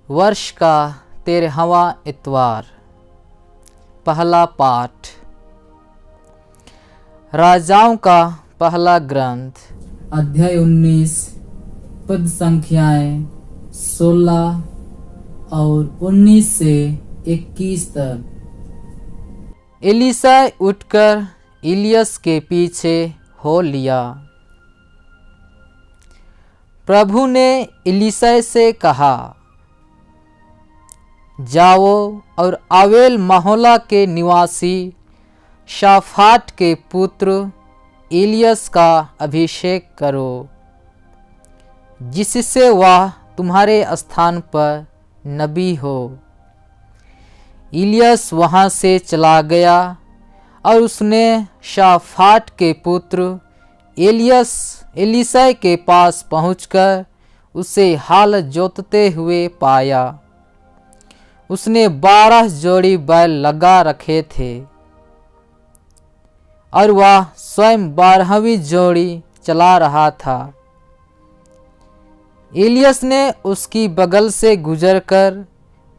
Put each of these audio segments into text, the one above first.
वर्ष का 13वां इतवार। पहला पाठ राजाओं का पहला ग्रंथ अध्याय 19 पद संख्याएं 16 और 19 से 21 तक। एलीशा उठकर इलियस के पीछे हो लिया। प्रभु ने एलीशा से कहा, जाओ और आवेल महोला के निवासी शाफाट के पुत्र इलियस का अभिषेक करो, जिससे वह तुम्हारे स्थान पर नबी हो। इलियस वहाँ से चला गया और उसने शाफाट के पुत्र एलीशा के पास पहुंचकर उसे हाल जोतते हुए पाया। उसने 12 जोड़ी बैल लगा रखे थे और वह स्वयं 12वीं जोड़ी चला रहा था। इलियस ने उसकी बगल से गुजरकर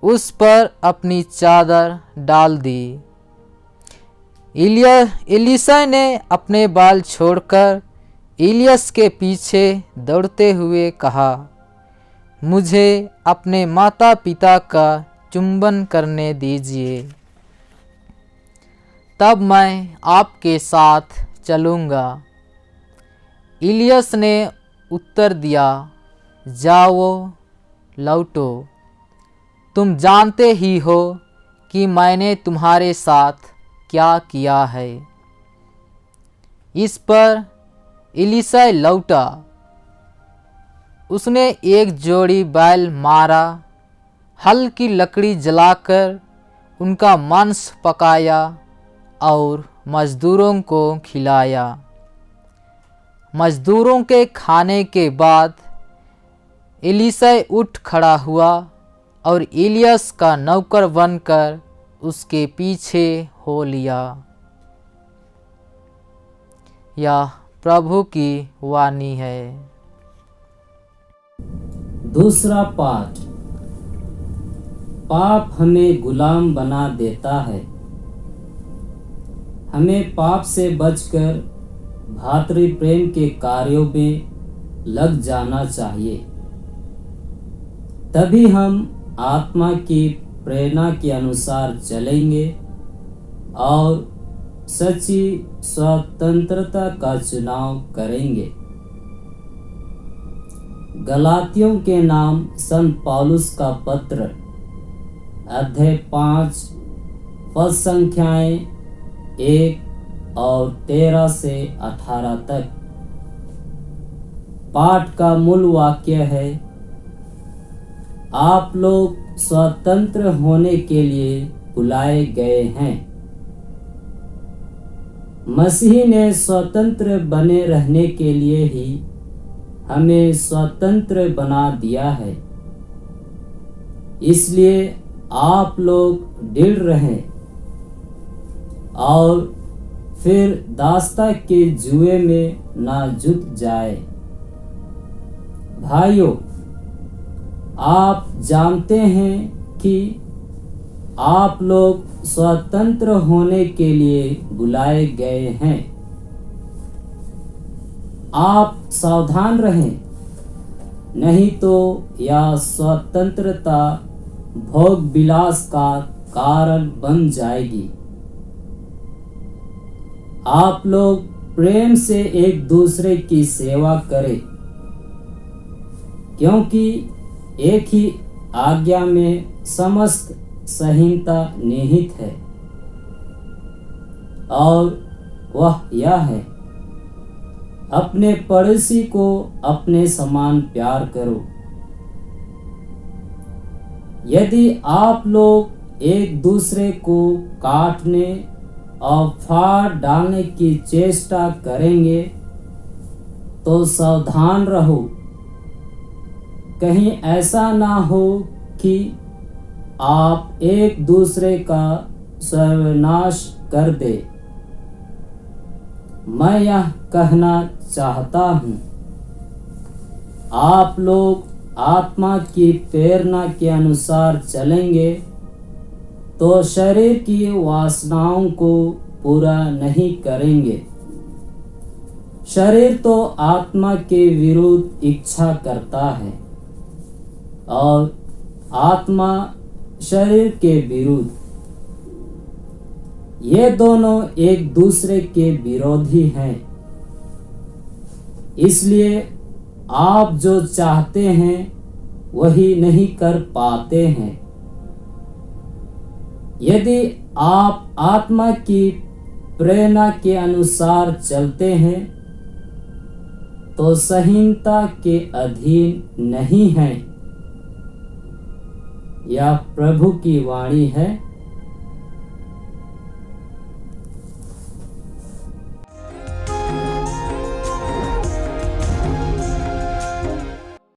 उस पर अपनी चादर डाल दी। एलीशा ने अपने बाल छोड़कर इलियस के पीछे दौड़ते हुए कहा, मुझे अपने माता पिता का चुंबन करने दीजिए, तब मैं आपके साथ चलूँगा। इलियस ने उत्तर दिया, जाओ लौटो, तुम जानते ही हो कि मैंने तुम्हारे साथ क्या किया है। इस पर एलीशा लौटा। उसने एक जोड़ी बैल मारा, हल की लकड़ी जलाकर उनका मांस पकाया और मजदूरों को खिलाया। मजदूरों के खाने के बाद एलीशा उठ खड़ा हुआ और इलियस का नौकर बनकर उसके पीछे हो लिया। यह प्रभु की वाणी है। दूसरा पाठ। पाप हमें गुलाम बना देता है। हमें पाप से बचकर भातृ प्रेम के कार्यों में लग जाना चाहिए। तभी हम आत्मा की प्रेरणा के अनुसार चलेंगे और सच्ची स्वतंत्रता का चुनाव करेंगे। गलातियों के नाम संत पौलुस का पत्र अध्याय 5 पद संख्याएं 1 और 13 से 18 तक। पाठ का मूल वाक्य है, आप लोग स्वतंत्र होने के लिए बुलाए गए हैं। मसीह ने स्वतंत्र बने रहने के लिए ही हमें स्वतंत्र बना दिया है। इसलिए आप लोग दृढ़ रहें और फिर दास्ता के जुए में ना जुट जाए। भाइयों, आप जानते हैं कि आप लोग स्वतंत्र होने के लिए बुलाए गए हैं। आप सावधान रहें, नहीं तो यह स्वतंत्रता भोग विलास का कारण बन जाएगी। आप लोग प्रेम से एक दूसरे की सेवा करें, क्योंकि एक ही आज्ञा में समस्त संहिता निहित है, और वह यह है, अपने पड़ोसी को अपने समान प्यार करो। यदि आप लोग एक दूसरे को काटने और फाड़ डालने की चेष्टा करेंगे तो सावधान रहो, कहीं ऐसा ना हो कि आप एक दूसरे का सर्वनाश कर दे। मैं यह कहना चाहता हूँ, आप लोग आत्मा की प्रेरणा के अनुसार चलेंगे तो शरीर की वासनाओं को पूरा नहीं करेंगे। शरीर तो आत्मा के विरुद्ध इच्छा करता है और आत्मा शरीर के विरुद्ध। ये दोनों एक दूसरे के विरोधी हैं। इसलिए आप जो चाहते हैं वही नहीं कर पाते हैं। यदि आप आत्मा की प्रेरणा के अनुसार चलते हैं तो संहीनता के अधीन नहीं हैं। यह प्रभु की वाणी है।